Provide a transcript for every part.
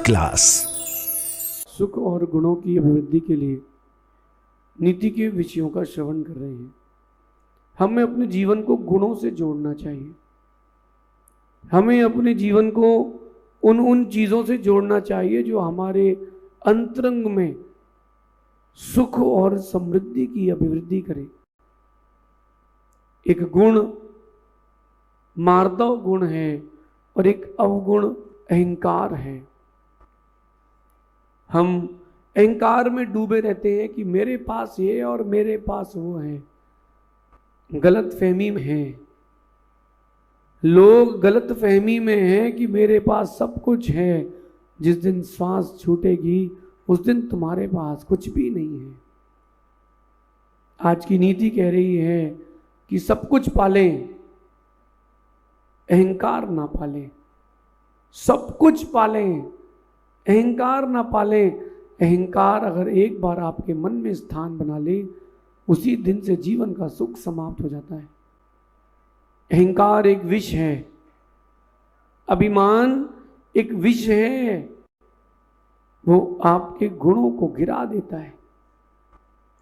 Class. सुख और गुणों की अभिवृद्धि के लिए नीति के विषयों का श्रवण कर रहे हैं। हमें अपने जीवन को गुणों से जोड़ना चाहिए। हमें अपने जीवन को उन चीज़ों से जोड़ना चाहिए जो हमारे अंतरंग में सुख और समृद्धि की अभिवृद्धि करे। एक गुण मार्दव गुण है और एक अवगुण अहंकार है। हम अहंकार में डूबे रहते हैं कि मेरे पास ये और मेरे पास वो है। गलत फहमी में है, लोग गलत फहमी में हैं कि मेरे पास सब कुछ है। जिस दिन श्वास छूटेगी उस दिन तुम्हारे पास कुछ भी नहीं है। आज की नीति कह रही है कि सब कुछ पालें, अहंकार ना पालें। सब कुछ पालें, अहंकार ना पालें। अहंकार अगर एक बार आपके मन में स्थान बना ले, उसी दिन से जीवन का सुख समाप्त हो जाता है। अहंकार एक विष है, अभिमान एक विष है। वो आपके गुणों को गिरा देता है।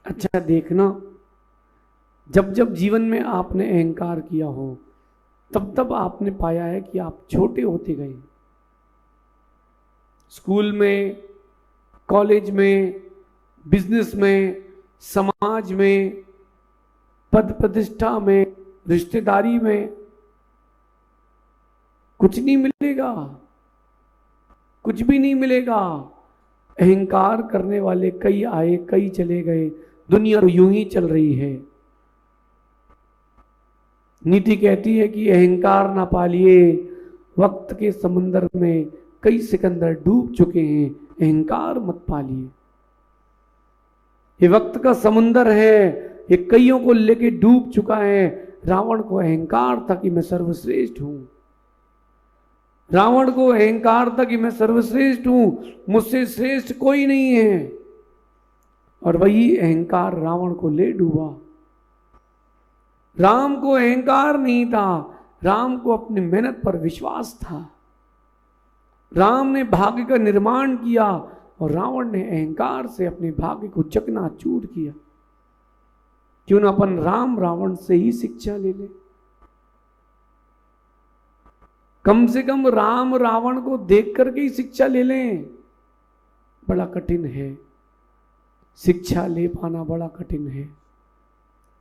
अच्छा देखना, जब जब जीवन में आपने अहंकार किया हो, तब तब आपने पाया है कि आप छोटे होते गए। स्कूल में, कॉलेज में, बिजनेस में, समाज में, पद प्रतिष्ठा में, रिश्तेदारी में कुछ नहीं मिलेगा, कुछ भी नहीं मिलेगा। अहंकार करने वाले कई आए, कई चले गए। दुनिया तो यूं ही चल रही है। नीति कहती है कि अहंकार ना पालिए, वक्त के समुंदर में कई सिकंदर डूब चुके हैं, अहंकार मत पालिए। ये वक्त का समुंदर है, ये कईयों को लेके डूब चुका है। रावण को अहंकार था कि मैं सर्वश्रेष्ठ हूं। रावण को अहंकार था कि मैं सर्वश्रेष्ठ हूं, मुझसे श्रेष्ठ कोई नहीं है। और वही अहंकार रावण को ले डूबा। राम को अहंकार नहीं था, राम को अपनी मेहनत पर विश्वास था। राम ने भाग्य का निर्माण किया और रावण ने अहंकार से अपने भाग्य को चकनाचूर किया। क्यों ना अपन राम रावण से ही शिक्षा ले ले। कम से कम राम रावण को देख करके ही शिक्षा ले लें। बड़ा कठिन है, शिक्षा ले पाना बड़ा कठिन है।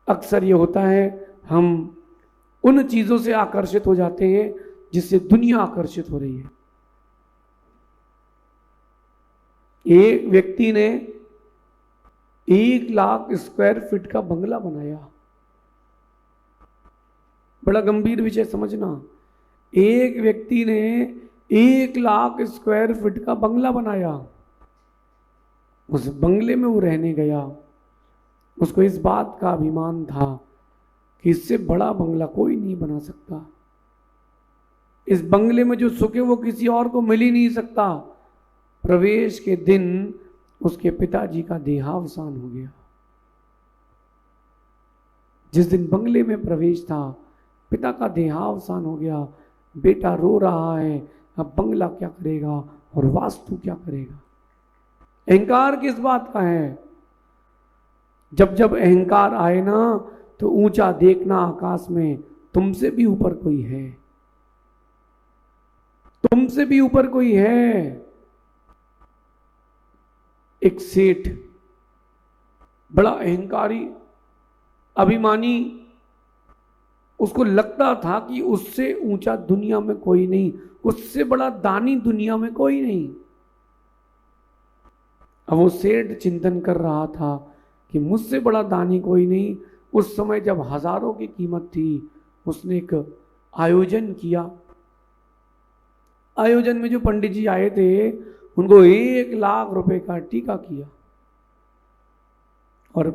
अक्सर ये होता है, हम उन चीजों से आकर्षित हो जाते हैं जिससे दुनिया आकर्षित हो रही है। एक व्यक्ति ने 1 लाख स्क्वायर फीट का बंगला बनाया। बड़ा गंभीर विषय समझना। एक व्यक्ति ने 1 लाख स्क्वायर फीट का बंगला बनाया। उस बंगले में वो रहने गया। उसको इस बात का अभिमान था कि इससे बड़ा बंगला कोई नहीं बना सकता। इस बंगले में जो सुख है वो किसी और को मिल ही नहीं सकता। प्रवेश के दिन उसके पिताजी का देहावसान हो गया। जिस दिन बंगले में प्रवेश था, पिता का देहावसान हो गया। बेटा रो रहा है, अब बंगला क्या करेगा और वास्तु क्या करेगा। अहंकार किस बात का है? जब जब अहंकार आए ना, तो ऊंचा देखना आकाश में, तुमसे भी ऊपर कोई है, तुमसे भी ऊपर कोई है। एक सेठ, बड़ा अहंकारी, अभिमानी, उसको लगता था कि उससे ऊंचा दुनिया में कोई नहीं, उससे बड़ा दानी दुनिया में कोई नहीं। अब वो सेठ चिंतन कर रहा था कि मुझसे बड़ा दानी कोई नहीं। उस समय जब हजारों की कीमत थी, उसने एक आयोजन किया। आयोजन में जो पंडित जी आए थे, उनको 1 लाख रुपए का टीका किया। और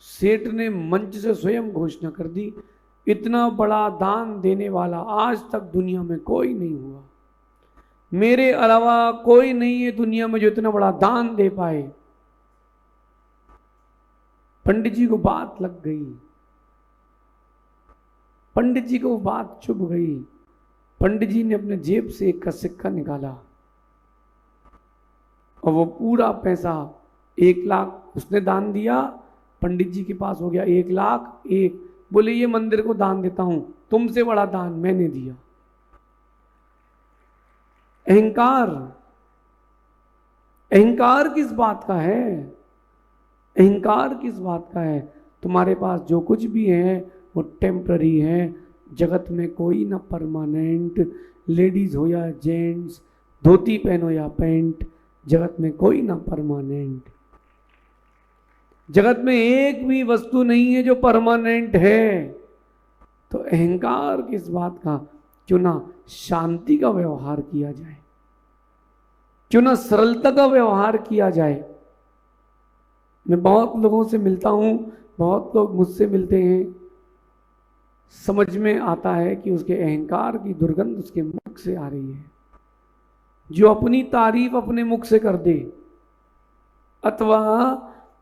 सेठ ने मंच से स्वयं घोषणा कर दी, इतना बड़ा दान देने वाला आज तक दुनिया में कोई नहीं हुआ। मेरे अलावा कोई नहीं है दुनिया में जो इतना बड़ा दान दे पाए। पंडित जी को बात लग गई, पंडित जी को बात चुभ गई। पंडित जी ने अपने जेब से एक का सिक्का निकाला और वो पूरा पैसा 1,00,000 उसने दान दिया, पंडित जी के पास हो गया 1,00,000। बोले ये मंदिर को दान देता हूं, तुमसे बड़ा दान मैंने दिया। अहंकार, अहंकार किस बात का है? अहंकार किस बात का है? तुम्हारे पास जो कुछ भी है वो टेम्पररी है। जगत में कोई ना परमानेंट, लेडीज हो या जेंट्स, धोती पहनो या पैंट, जगत में कोई ना परमानेंट। जगत में एक भी वस्तु नहीं है जो परमानेंट है। तो अहंकार किस बात का? क्यों ना शांति का व्यवहार किया जाए, क्यों ना सरलता का व्यवहार किया जाए। मैं बहुत लोगों से मिलता हूं, बहुत लोग मुझसे मिलते हैं, समझ में आता है कि उसके अहंकार की दुर्गंध उसके मुख से आ रही है। जो अपनी तारीफ अपने मुख से कर दे, अथवा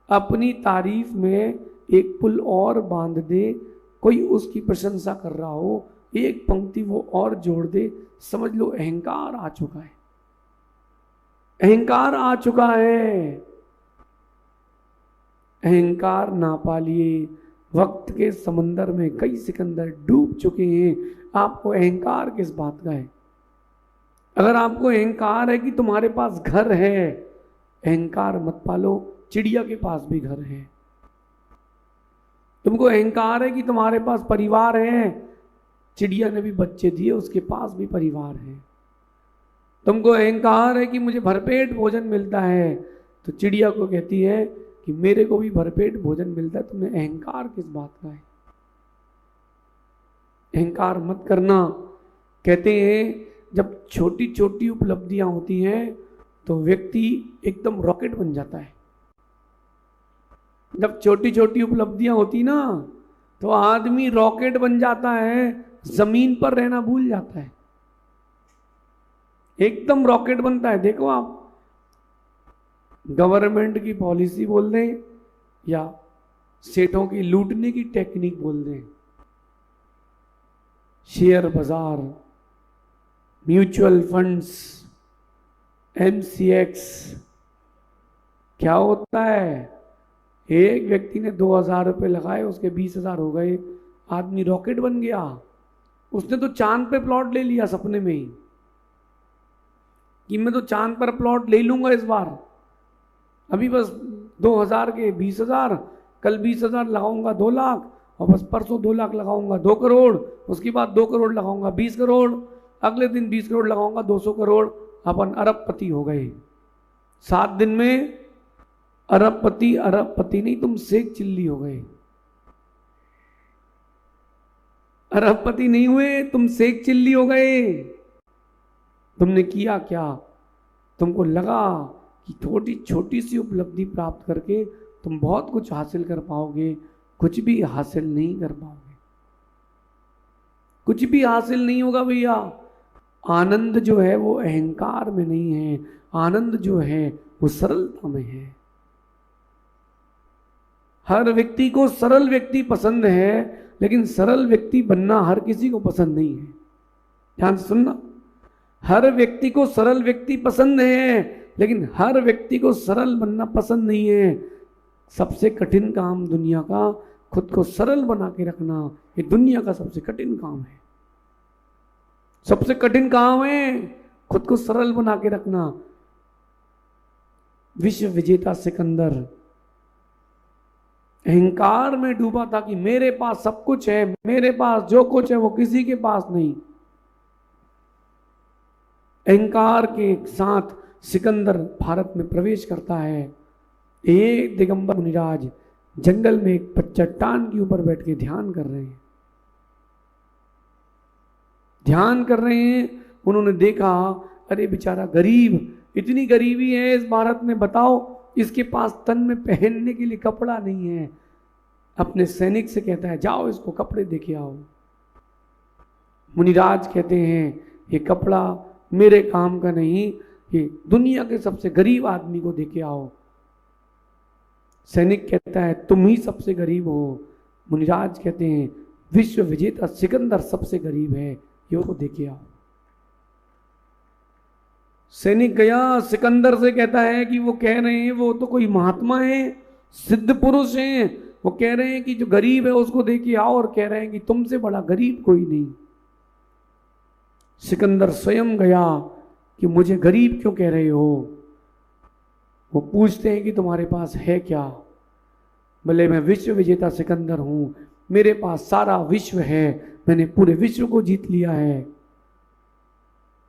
अपनी तारीफ में एक पुल और बांध दे, कोई उसकी प्रशंसा कर रहा हो, एक पंक्ति वो और जोड़ दे, समझ लो अहंकार आ चुका है। अहंकार आ चुका है। अहंकार ना पालिए, वक्त के समंदर में कई सिकंदर डूब चुके हैं। आपको अहंकार किस बात का है? अगर आपको अहंकार है कि तुम्हारे पास घर है, अहंकार मत पालो, चिड़िया के पास भी घर है। तुमको अहंकार है कि तुम्हारे पास परिवार है, चिड़िया ने भी बच्चे दिए, उसके पास भी परिवार है। तुमको अहंकार है कि मुझे भरपेट भोजन मिलता है, तो चिड़िया को कहती है कि मेरे को भी भरपेट भोजन मिलता है। तुम्हें अहंकार किस बात का है? अहंकार मत करना। कहते हैं जब छोटी छोटी उपलब्धियां होती हैं तो व्यक्ति एकदम रॉकेट बन जाता है। जब छोटी छोटी उपलब्धियां होती ना तो आदमी रॉकेट बन जाता है, जमीन पर रहना भूल जाता है, एकदम रॉकेट बनता है। देखो आप गवर्नमेंट की पॉलिसी बोल दें या सेठों की लूटने की टेक्निक बोल दें, शेयर बाजार, म्यूचुअल फंड्स, MCX, क्या होता है? एक व्यक्ति ने 2,000 रुपये लगाए, उसके 20,000 हो गए, आदमी रॉकेट बन गया। उसने तो चांद पे प्लॉट ले लिया सपने में ही कि मैं तो चांद पर प्लॉट ले लूंगा इस बार। अभी बस 2,000 के 20,000, कल 20,000 लगाऊंगा 2 लाख, और बस परसों 2 लाख लगाऊंगा 2 करोड़, उसके बाद 2 करोड़ लगाऊंगा 20 करोड़, अगले दिन 20 करोड़ लगाऊंगा 200 करोड़, अपन अरबपति हो गए। 7 दिन में अरबपति, अरबपति नहीं, तुम शेख चिल्ली हो गए। अरबपति नहीं हुए, तुम शेख चिल्ली हो गए। तुमने किया क्या? तुमको लगा कि छोटी छोटी सी उपलब्धि प्राप्त करके तुम बहुत कुछ हासिल कर पाओगे। कुछ भी हासिल नहीं कर पाओगे, कुछ भी हासिल नहीं होगा भैया। आनंद जो है वो अहंकार में नहीं है, आनंद जो है वो सरलता में है। हर व्यक्ति को सरल व्यक्ति पसंद है, लेकिन सरल व्यक्ति बनना हर किसी को पसंद नहीं है। ध्यान से सुनना, हर व्यक्ति को सरल व्यक्ति पसंद है, लेकिन हर व्यक्ति को सरल बनना पसंद नहीं है। सबसे कठिन काम दुनिया का खुद को सरल बना के रखना, ये दुनिया का सबसे कठिन काम है। सबसे कठिन काम है खुद को सरल बना के रखना। विश्व विजेता सिकंदर अहंकार में डूबा था कि मेरे पास सब कुछ है, मेरे पास जो कुछ है वो किसी के पास नहीं। अहंकार के साथ सिकंदर भारत में प्रवेश करता है। एक दिगंबर मुनिराज जंगल में एक चट्टान के ऊपर बैठ के ध्यान कर रहे हैं, ध्यान कर रहे हैं। उन्होंने देखा, अरे बेचारा गरीब, इतनी गरीबी है इस भारत में, बताओ इसके पास तन में पहनने के लिए कपड़ा नहीं है। अपने सैनिक से कहता है जाओ इसको कपड़े देके आओ। मुनिराज कहते हैं ये कपड़ा मेरे काम का नहीं, ये दुनिया के सबसे गरीब आदमी को देके आओ। सैनिक कहता है तुम ही सबसे गरीब हो। मुनिराज कहते हैं विश्व विजेता सिकंदर सबसे गरीब है, ये को देके आओ। सैनिक गया, सिकंदर से कहता है कि वो कह रहे हैं वो तो कोई महात्मा है, सिद्ध पुरुष हैं, वो कह रहे हैं कि जो गरीब है उसको दे के आओ, और कह रहे हैं कि तुमसे बड़ा गरीब कोई नहीं। सिकंदर स्वयं गया कि मुझे गरीब क्यों कह रहे हो। वो पूछते हैं कि तुम्हारे पास है क्या। बोले मैं विश्व विजेता सिकंदर हूं, मेरे पास सारा विश्व है, मैंने पूरे विश्व को जीत लिया है।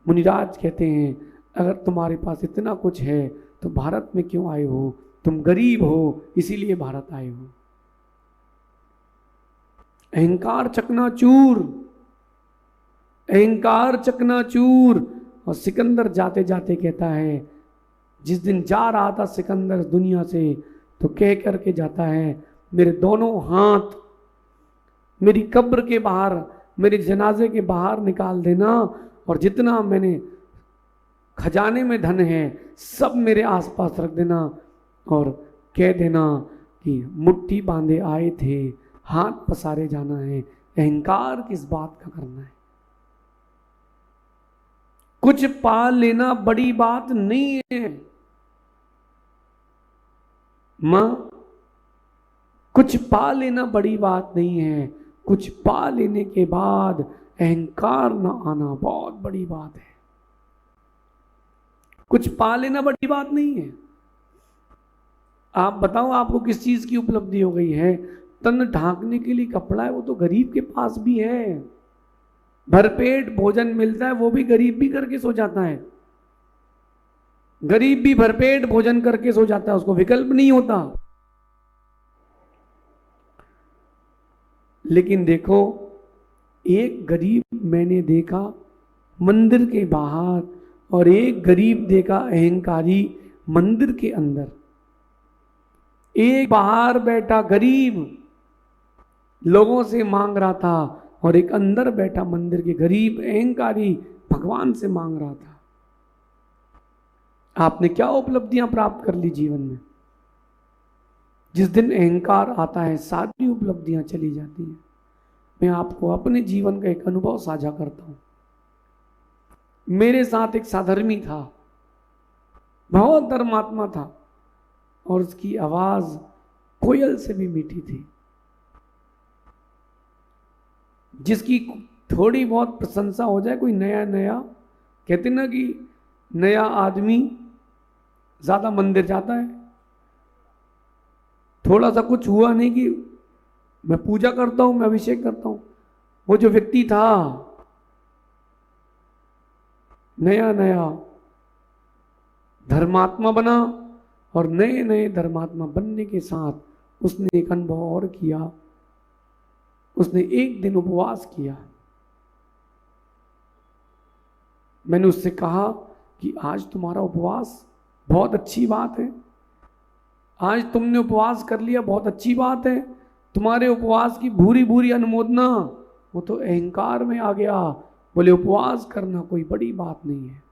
मुनिराज कहते हैं अगर तुम्हारे पास इतना कुछ है तो भारत में क्यों आए हो, तुम गरीब हो इसीलिए भारत आए हो। अहंकार चकनाचूर, अहंकार चकनाचूर। और सिकंदर जाते जाते कहता है, जिस दिन जा रहा था सिकंदर दुनिया से, तो कह करके जाता है मेरे दोनों हाथ मेरी कब्र के बाहर, मेरे जनाजे के बाहर निकाल देना, और जितना मैंने खजाने में धन है सब मेरे आसपास रख देना, और कह देना कि मुट्ठी बांधे आए थे, हाथ पसारे जाना है। अहंकार किस बात का करना है। कुछ पा लेना बड़ी बात नहीं है मां, कुछ पा लेना बड़ी बात नहीं है, कुछ पा लेने के बाद अहंकार न आना बहुत बड़ी बात है। कुछ पा लेना बड़ी बात नहीं है। आप बताओ आपको किस चीज की उपलब्धि हो गई है। तन ढांकने के लिए कपड़ा है, वो तो गरीब के पास भी है। भरपेट भोजन मिलता है, वो भी गरीब भी करके सो जाता है। गरीब भी भरपेट भोजन करके सो जाता है, उसको विकल्प नहीं होता। लेकिन देखो, एक गरीब मैंने देखा मंदिर के बाहर, और एक गरीब देखा अहंकारी मंदिर के अंदर। एक बाहर बैठा गरीब लोगों से मांग रहा था, और एक अंदर बैठा मंदिर के गरीब अहंकारी भगवान से मांग रहा था। आपने क्या उपलब्धियां प्राप्त कर ली जीवन में। जिस दिन अहंकार आता है सारी उपलब्धियां चली जाती हैं। मैं आपको अपने जीवन का एक अनुभव साझा करता हूं। मेरे साथ एक साधर्मी था, बहुत धर्मात्मा था, और उसकी आवाज कोयल से भी मीठी थी। जिसकी थोड़ी बहुत प्रशंसा हो जाए, कोई नया नया, कहते ना कि नया आदमी ज्यादा मंदिर जाता है, थोड़ा सा कुछ हुआ नहीं कि मैं पूजा करता हूं, मैं अभिषेक करता हूं। वो जो व्यक्ति था नया नया धर्मात्मा बना, और नए नए धर्मात्मा बनने के साथ उसने एक अनुभव और किया। उसने एक दिन उपवास किया। मैंने उससे कहा कि आज तुम्हारा उपवास बहुत अच्छी बात है, आज तुमने उपवास कर लिया बहुत अच्छी बात है। तुम्हारे उपवास की भूरी भूरी अनुमोदना, वो तो अहंकार में आ गया। बोले उपवास करना कोई बड़ी बात नहीं है।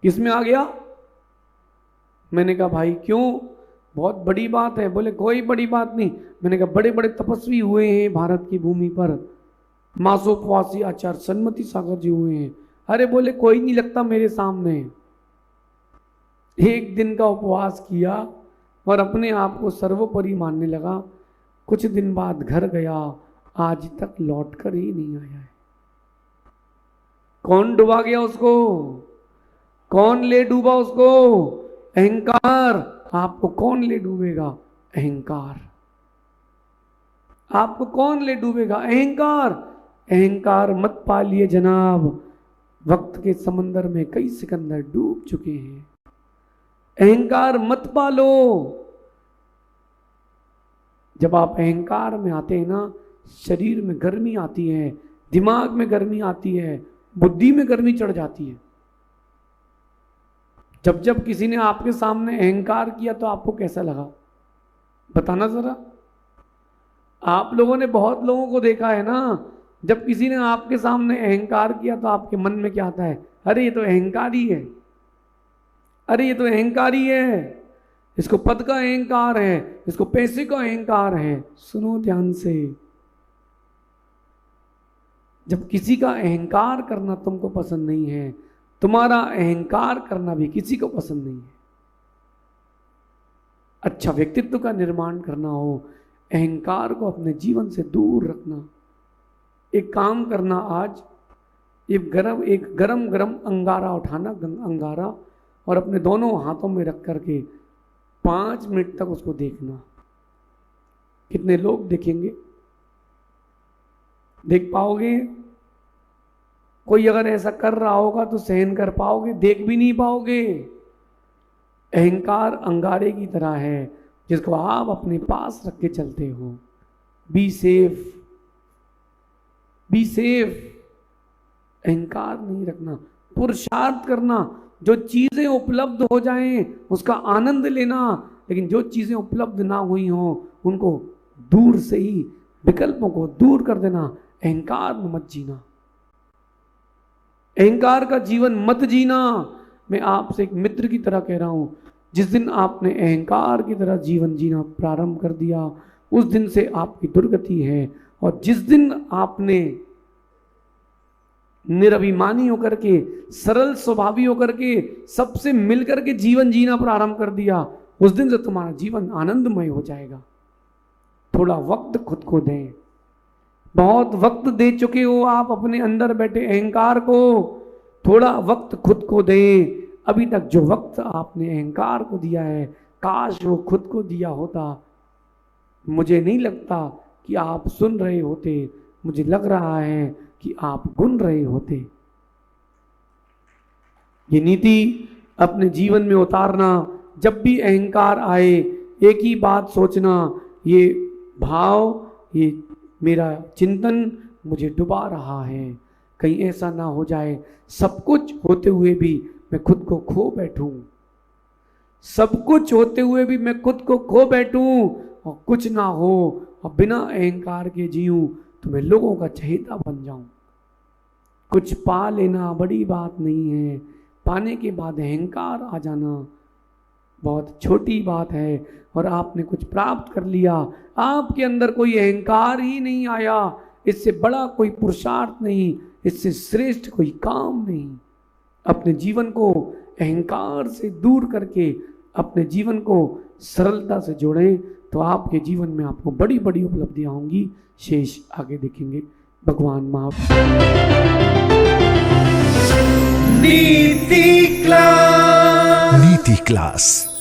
किसमें आ गया। मैंने कहा भाई क्यों, बहुत बड़ी बात है। बोले कोई बड़ी बात नहीं। मैंने कहा बड़े बड़े तपस्वी हुए हैं भारत की भूमि पर, मासोपवासी आचार्य सन्मति सागर जी हुए हैं। अरे बोले कोई नहीं लगता मेरे सामने। एक दिन का उपवास किया और अपने आप को सर्वोपरि मानने लगा। कुछ दिन बाद घर गया, आज तक लौट कर ही नहीं आया है। कौन डुबा गया उसको, कौन ले डूबा उसको। अहंकार। आपको कौन ले डूबेगा, अहंकार। आपको कौन ले डूबेगा, अहंकार। अहंकार मत पालिए जनाब, वक्त के समंदर में कई सिकंदर डूब चुके हैं। अहंकार मत पालो। जब आप अहंकार में आते हैं ना, शरीर में गर्मी आती है, दिमाग में गर्मी आती है, बुद्धि में गर्मी चढ़ जाती है। जब जब किसी ने आपके सामने अहंकार किया तो आपको कैसा लगा, बताना जरा। आप लोगों ने बहुत लोगों को देखा है ना, जब किसी ने आपके सामने अहंकार किया तो आपके मन में क्या आता है, अरे ये तो अहंकारी है, अरे ये तो अहंकारी है, इसको पद का अहंकार है, इसको पैसे का अहंकार है। सुनो ध्यान से, जब किसी का अहंकार करना तुमको पसंद नहीं है तुम्हारा अहंकार करना भी किसी को पसंद नहीं है। अच्छा व्यक्तित्व का निर्माण करना हो, अहंकार को अपने जीवन से दूर रखना। एक काम करना, आज एक गरम गरम अंगारा उठाना, अंगारा, और अपने दोनों हाथों में रख करके 5 मिनट तक उसको देखना। कितने लोग देखेंगे? देख पाओगे? कोई अगर ऐसा कर रहा होगा तो सहन कर पाओगे? देख भी नहीं पाओगे। अहंकार अंगारे की तरह है जिसको आप अपने पास रख के चलते हो। Be safe, be safe. अहंकार नहीं रखना, पुरुषार्थ करना, जो चीजें उपलब्ध हो जाएं उसका आनंद लेना, लेकिन जो चीजें उपलब्ध ना हुई हों उनको दूर से ही, विकल्पों को दूर कर देना। अहंकार में मत जीना, अहंकार का जीवन मत जीना। मैं आपसे एक मित्र की तरह कह रहा हूं, जिस दिन आपने अहंकार की तरह जीवन जीना प्रारंभ कर दिया उस दिन से आपकी दुर्गति है। और जिस दिन आपने निरभिमानी होकर के, सरल स्वभावी होकर के, सबसे मिलकर के जीवन जीना प्रारंभ कर दिया, उस दिन से तुम्हारा जीवन आनंदमय हो जाएगा। थोड़ा वक्त खुद को दें। बहुत वक्त दे चुके हो आप अपने अंदर बैठे अहंकार को, थोड़ा वक्त खुद को दें। अभी तक जो वक्त आपने अहंकार को दिया है, काश वो खुद को दिया होता। मुझे नहीं लगता कि आप सुन रहे होते, मुझे लग रहा है कि आप गुन रहे होते। ये नीति अपने जीवन में उतारना। जब भी अहंकार आए एक ही बात सोचना, ये भाव, ये मेरा चिंतन मुझे डुबा रहा है। कहीं ऐसा ना हो जाए सब कुछ होते हुए भी मैं खुद को खो बैठूं, सब कुछ होते हुए भी मैं खुद को खो बैठूं और कुछ ना हो और बिना अहंकार के जीऊं तो मैं लोगों का चहेता बन जाऊं। कुछ पा लेना बड़ी बात नहीं है, पाने के बाद अहंकार आ जाना बहुत छोटी बात है। और आपने कुछ प्राप्त कर लिया, आपके अंदर कोई अहंकार ही नहीं आया, इससे बड़ा कोई पुरुषार्थ नहीं, इससे श्रेष्ठ कोई काम नहीं। अपने जीवन को अहंकार से दूर करके अपने जीवन को सरलता से जोड़ें तो आपके जीवन में आपको बड़ी बड़ी उपलब्धियां होंगी। शेष आगे देखेंगे। भगवान माफ। नीति क्लास।